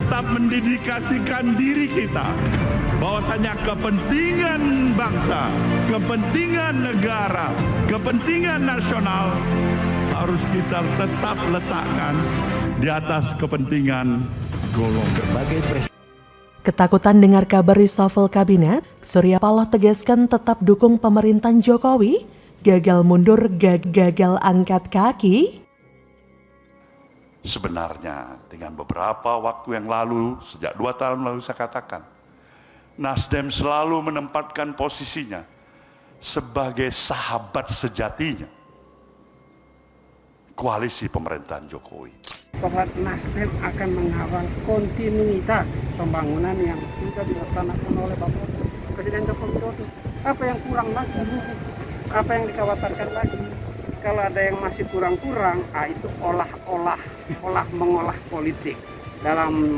tetap mendedikasikan diri kita bahwasanya kepentingan bangsa, kepentingan negara, kepentingan nasional harus kita tetap letakkan di atas kepentingan golongan. Ketakutan dengar kabar reshuffle kabinet, Surya Paloh tegaskan tetap dukung pemerintahan Jokowi, gagal mundur, gagal angkat kaki. Sebenarnya dengan beberapa waktu yang lalu, sejak 2 tahun lalu saya katakan, Nasdem selalu menempatkan posisinya sebagai sahabat sejatinya koalisi pemerintahan Jokowi. Bahwa Nasdem akan mengawal kontinuitas pembangunan yang sudah dilaksanakan oleh Bapak Presiden Joko Widodo. Apa yang kurang lagi? Apa yang dikhawatirkan lagi? Kalau ada yang masih kurang-kurang, itu mengolah politik dalam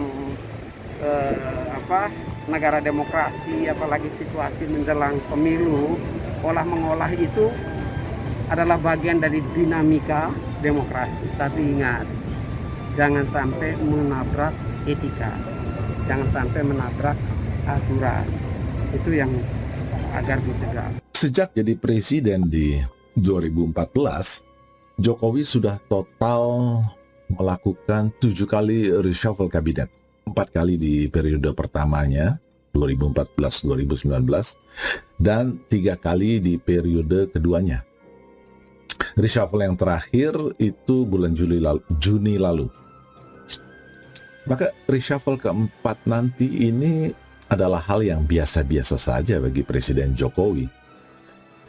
negara demokrasi, apalagi situasi menjelang pemilu. Mengolah itu adalah bagian dari dinamika demokrasi. Tapi ingat, jangan sampai menabrak etika, jangan sampai menabrak aturan. Itu yang agar dicegah. Sejak jadi presiden di 2014, Jokowi sudah total melakukan 7 kali reshuffle kabinet. 4 kali di periode pertamanya, 2014-2019, dan 3 kali di periode keduanya. Reshuffle yang terakhir itu bulan Juni lalu. Maka reshuffle keempat nanti ini adalah hal yang biasa-biasa saja bagi Presiden Jokowi.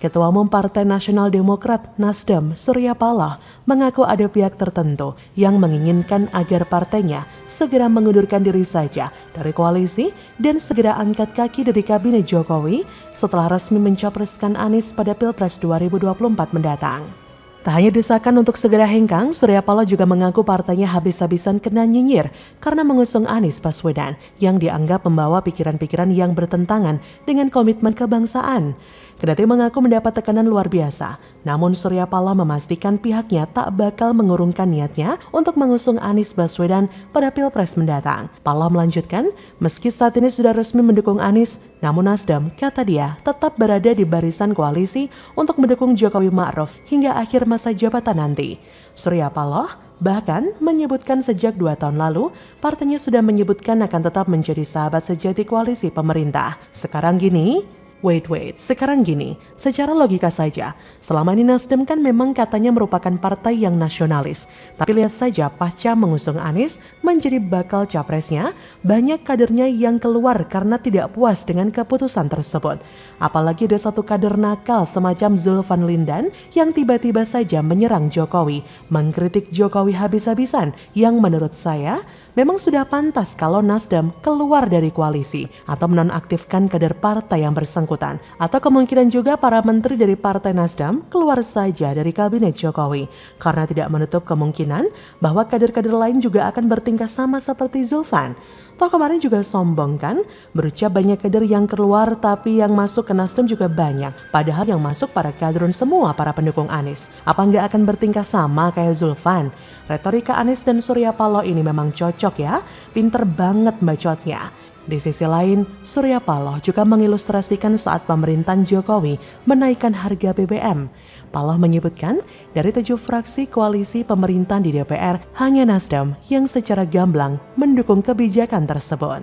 Ketua Umum Partai Nasional Demokrat Nasdem Surya Paloh mengaku ada pihak tertentu yang menginginkan agar partainya segera mengundurkan diri saja dari koalisi dan segera angkat kaki dari kabinet Jokowi setelah resmi mencapreskan Anies pada Pilpres 2024 mendatang. Tak hanya desakan untuk segera hengkang, Surya Paloh juga mengaku partainya habis-habisan kena nyinyir karena mengusung Anies Baswedan yang dianggap membawa pikiran-pikiran yang bertentangan dengan komitmen kebangsaan. Kendati mengaku mendapat tekanan luar biasa, namun Surya Paloh memastikan pihaknya tak bakal mengurungkan niatnya untuk mengusung Anies Baswedan pada Pilpres mendatang. Paloh melanjutkan, meski saat ini sudah resmi mendukung Anies, namun Nasdem, kata dia, tetap berada di barisan koalisi untuk mendukung Jokowi Ma'ruf hingga akhir masa jabatan nanti. Surya Paloh bahkan menyebutkan sejak 2 tahun lalu, partainya sudah menyebutkan akan tetap menjadi sahabat sejati koalisi pemerintah. Sekarang gini, secara logika saja, selama ini Nasdem kan memang katanya merupakan partai yang nasionalis. Tapi lihat saja pasca mengusung Anies menjadi bakal capresnya, banyak kadernya yang keluar karena tidak puas dengan keputusan tersebut. Apalagi ada satu kader nakal semacam Zulfan Lindan yang tiba-tiba saja menyerang Jokowi, mengkritik Jokowi habis-habisan, yang menurut saya memang sudah pantas kalau Nasdem keluar dari koalisi atau menonaktifkan kader partai yang bersangkutan. Atau kemungkinan juga para menteri dari Partai Nasdem keluar saja dari kabinet Jokowi karena tidak menutup kemungkinan bahwa kader-kader lain juga akan bertingkah sama seperti Zulfan. Toh kemarin juga sombong kan, berucap banyak kader yang keluar tapi yang masuk ke Nasdem juga banyak. Padahal yang masuk para kadrun semua para pendukung Anies. Apa nggak akan bertingkah sama kayak Zulfan? Retorika Anies dan Surya Paloh ini memang cocok ya, pinter banget bacotnya. Di sisi lain, Surya Paloh juga mengilustrasikan saat pemerintahan Jokowi menaikkan harga BBM. Paloh menyebutkan dari 7 fraksi koalisi pemerintahan di DPR, hanya Nasdem yang secara gamblang mendukung kebijakan tersebut.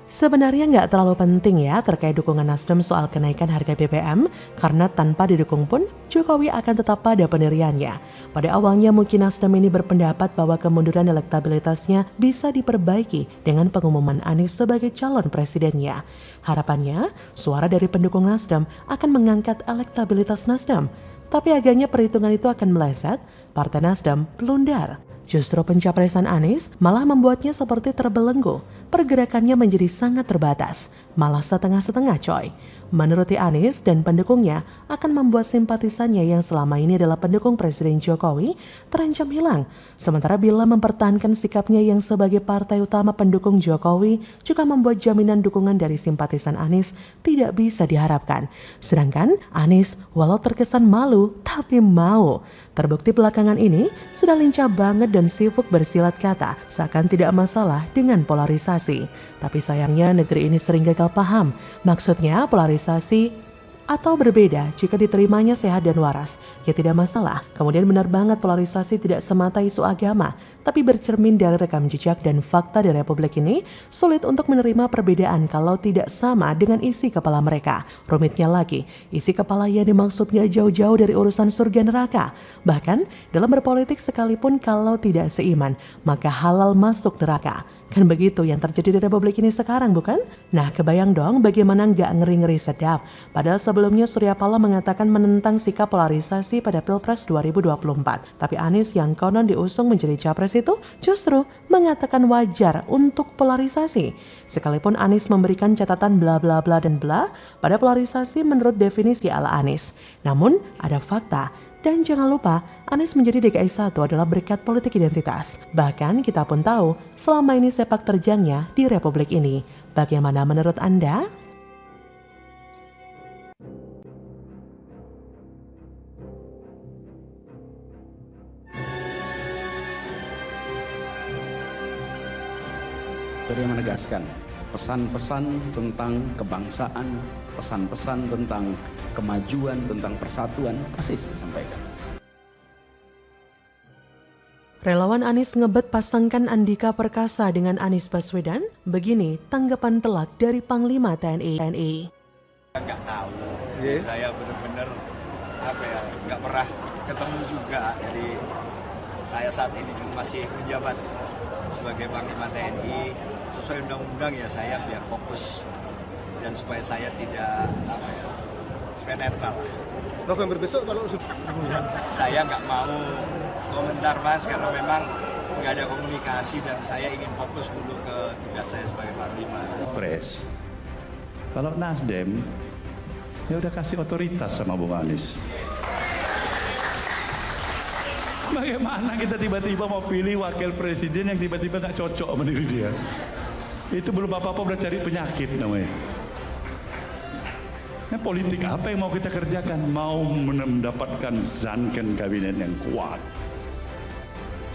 Sebenarnya nggak terlalu penting ya terkait dukungan Nasdem soal kenaikan harga BBM, karena tanpa didukung pun Jokowi akan tetap pada pendiriannya. Pada awalnya mungkin Nasdem ini berpendapat bahwa kemunduran elektabilitasnya bisa diperbaiki dengan pengumuman Anies sebagai calon presidennya. Harapannya, suara dari pendukung Nasdem akan mengangkat elektabilitas Nasdem. Tapi agaknya perhitungan itu akan meleset, Partai Nasdem blunder. Justru pencapresan Anies malah membuatnya seperti terbelenggu. Pergerakannya menjadi sangat terbatas, malah setengah-setengah coy. Menuruti Anies dan pendukungnya akan membuat simpatisannya yang selama ini adalah pendukung Presiden Jokowi terancam hilang. Sementara bila mempertahankan sikapnya yang sebagai partai utama pendukung Jokowi juga membuat jaminan dukungan dari simpatisan Anies tidak bisa diharapkan. Sedangkan Anies walau terkesan malu tapi mau. Terbukti belakangan ini sudah lincah banget dan sibuk bersilat kata, seakan tidak masalah dengan polarisasi. Tapi sayangnya negeri ini sering gagal paham. Maksudnya polarisasi atau berbeda jika diterimanya sehat dan waras, ya tidak masalah. Kemudian benar banget polarisasi tidak semata isu agama, tapi bercermin dari rekam jejak dan fakta di Republik ini, sulit untuk menerima perbedaan kalau tidak sama dengan isi kepala mereka. Rumitnya lagi, isi kepala yang dimaksud gak jauh-jauh dari urusan surga neraka. Bahkan dalam berpolitik sekalipun kalau tidak seiman, maka halal masuk neraka. Kan begitu yang terjadi di Republik ini sekarang, bukan? Nah, kebayang dong bagaimana gak ngeri-ngeri sedap. Padahal sebelumnya Surya Paloh mengatakan menentang sikap polarisasi pada Pilpres 2024. Tapi Anies yang konon diusung menjadi capres itu justru mengatakan wajar untuk polarisasi. Sekalipun Anies memberikan catatan bla bla bla dan bla pada polarisasi menurut definisi ala Anies. Namun ada fakta. Dan jangan lupa, Anies menjadi DKI 1 adalah berkat politik identitas. Bahkan kita pun tahu selama ini sepak terjangnya di Republik ini. Bagaimana menurut Anda? Yang menegaskan pesan-pesan tentang kebangsaan, pesan-pesan tentang kemajuan, tentang persatuan pasti saya sampaikan. Relawan Anies ngebet pasangkan Andika Perkasa dengan Anies Baswedan. Begini tanggapan telak dari Panglima TNI. Nggak tahu, saya benar-benar nggak pernah ketemu juga. Jadi saya saat ini juga masih menjabat sebagai Panglima TNI. Sesuai undang-undang ya saya biar fokus dan supaya saya tidak supaya netral lah. November besok kalau Saya nggak mau komentar Mas karena memang nggak ada komunikasi dan saya ingin fokus dulu ke tugas saya sebagai Panglima. Pres. Kalau Nasdem, ya udah kasih otoritas sama Bung Anies. Bagaimana kita tiba-tiba mau pilih wakil presiden yang tiba-tiba nggak cocok sama diri dia? Itu belum apa-apa udah cari penyakit namanya. Nah, politik apa yang mau kita kerjakan? Mau mendapatkan zanken kabinet yang kuat,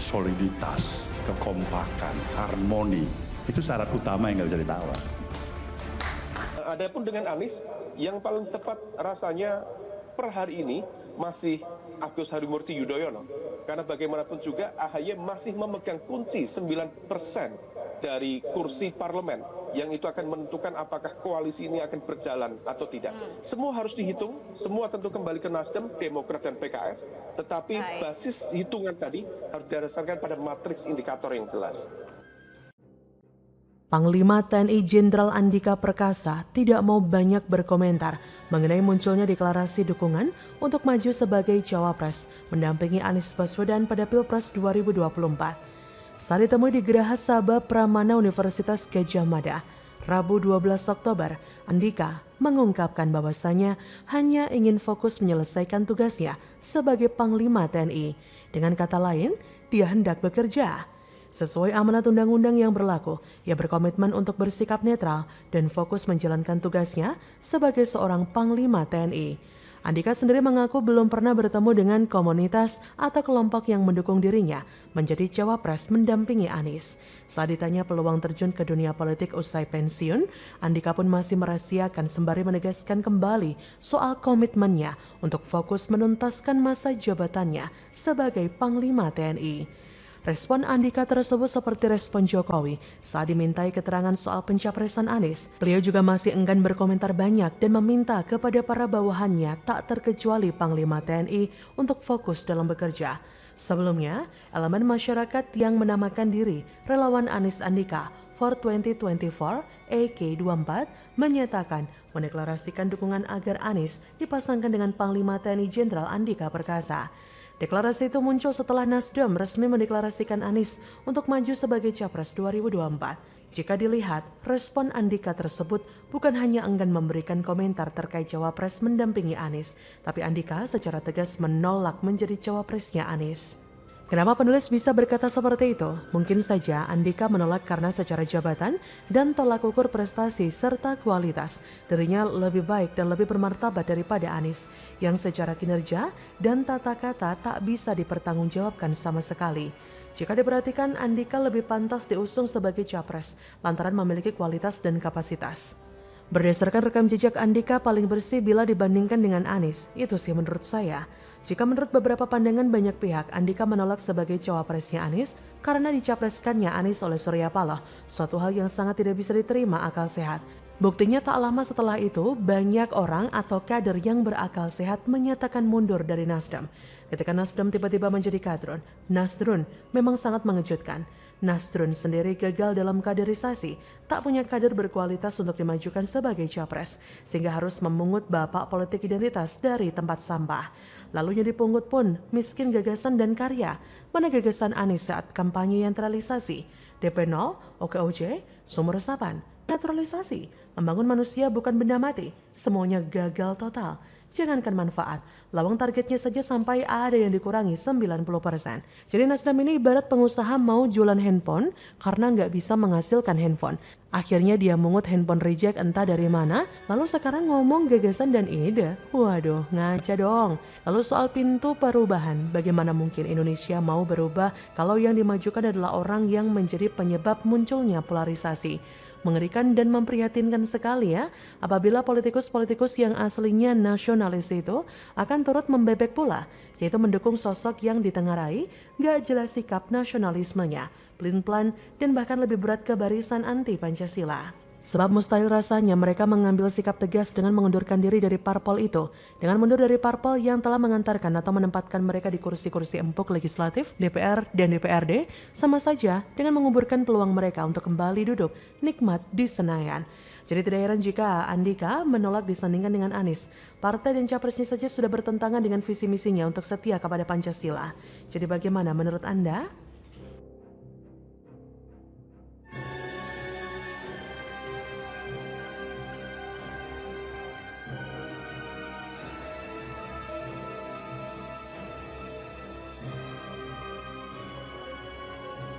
soliditas, kekompakan, harmoni. Itu syarat utama yang nggak bisa ditawar. Adapun dengan Anies, yang paling tepat rasanya per hari ini masih Agus Harimurti Yudhoyono. Karena bagaimanapun juga AHY masih memegang kunci 9% dari kursi parlemen yang itu akan menentukan apakah koalisi ini akan berjalan atau tidak. Semua harus dihitung, semua tentu kembali ke Nasdem, Demokrat dan PKS, tetapi basis hitungan tadi harus didasarkan pada matriks indikator yang jelas. Panglima TNI Jenderal Andika Perkasa tidak mau banyak berkomentar mengenai munculnya deklarasi dukungan untuk maju sebagai cawapres mendampingi Anies Baswedan pada Pilpres 2024. Saat ditemui di Geraha Sabah Pramana Universitas Gadjah Mada, Rabu 12 Oktober, Andika mengungkapkan bahwasannya hanya ingin fokus menyelesaikan tugasnya sebagai Panglima TNI. Dengan kata lain, dia hendak bekerja sesuai amanat undang-undang yang berlaku. Ia berkomitmen untuk bersikap netral dan fokus menjalankan tugasnya sebagai seorang Panglima TNI. Andika sendiri mengaku belum pernah bertemu dengan komunitas atau kelompok yang mendukung dirinya menjadi cawapres mendampingi Anies. Saat ditanya peluang terjun ke dunia politik usai pensiun, Andika pun masih merahasiakan sembari menegaskan kembali soal komitmennya untuk fokus menuntaskan masa jabatannya sebagai Panglima TNI. Respon Andika tersebut seperti respon Jokowi saat dimintai keterangan soal pencapresan Anies. Beliau juga masih enggan berkomentar banyak dan meminta kepada para bawahannya tak terkecuali Panglima TNI untuk fokus dalam bekerja. Sebelumnya, elemen masyarakat yang menamakan diri Relawan Anies Andika for 2024 AK24 menyatakan mendeklarasikan dukungan agar Anies dipasangkan dengan Panglima TNI Jenderal Andika Perkasa. Deklarasi itu muncul setelah Nasdem resmi mendeklarasikan Anies untuk maju sebagai Capres 2024. Jika dilihat, respon Andika tersebut bukan hanya enggan memberikan komentar terkait Cawapres mendampingi Anies, tapi Andika secara tegas menolak menjadi Cawapresnya Anies. Kenapa penulis bisa berkata seperti itu? Mungkin saja Andika menolak karena secara jabatan dan tolak ukur prestasi serta kualitas dirinya lebih baik dan lebih bermartabat daripada Anies yang secara kinerja dan tata kata tak bisa dipertanggungjawabkan sama sekali. Jika diperhatikan, Andika lebih pantas diusung sebagai capres lantaran memiliki kualitas dan kapasitas. Berdasarkan rekam jejak, Andika paling bersih bila dibandingkan dengan Anies. Itu sih menurut saya. Jika menurut beberapa pandangan banyak pihak, Andika menolak sebagai cawapresnya Anies karena dicapreskannya Anies oleh Surya Paloh, suatu hal yang sangat tidak bisa diterima akal sehat. Buktinya tak lama setelah itu, banyak orang atau kader yang berakal sehat menyatakan mundur dari Nasdem. Ketika Nasdem tiba-tiba menjadi Nasrun memang sangat mengejutkan. Nasrun sendiri gagal dalam kaderisasi, tak punya kader berkualitas untuk dimajukan sebagai capres, sehingga harus memungut bapak politik identitas dari tempat sampah. Lalu jadi pungut pun, miskin gagasan dan karya. Mana gagasan Anies saat kampanye yang terrealisasi? DP 0, OKOJ, sumur resapan, naturalisasi, membangun manusia bukan benda mati, semuanya gagal total. Jangankan manfaat, lawang targetnya saja sampai ada yang dikurangi 90%. Jadi Nasdem ini ibarat pengusaha mau jualan handphone karena nggak bisa menghasilkan handphone. Akhirnya dia mungut handphone reject entah dari mana, lalu sekarang ngomong gagasan dan ide. Waduh, ngaca dong. Lalu soal pintu perubahan, bagaimana mungkin Indonesia mau berubah kalau yang dimajukan adalah orang yang menjadi penyebab munculnya polarisasi? Mengerikan dan memprihatinkan sekali ya, apabila politikus-politikus yang aslinya nasionalis itu akan turut membebek pula, yaitu mendukung sosok yang ditengarai, gak jelas sikap nasionalismenya, pelin-pelan dan bahkan lebih berat ke barisan anti Pancasila. Sebab mustahil rasanya mereka mengambil sikap tegas dengan mengundurkan diri dari parpol itu. Dengan mundur dari parpol yang telah mengantarkan atau menempatkan mereka di kursi-kursi empuk legislatif, DPR, dan DPRD, sama saja dengan menguburkan peluang mereka untuk kembali duduk nikmat di Senayan. Jadi tidak heran jika Andika menolak disandingkan dengan Anies. Partai dan capresnya saja sudah bertentangan dengan visi misinya untuk setia kepada Pancasila. Jadi bagaimana menurut Anda?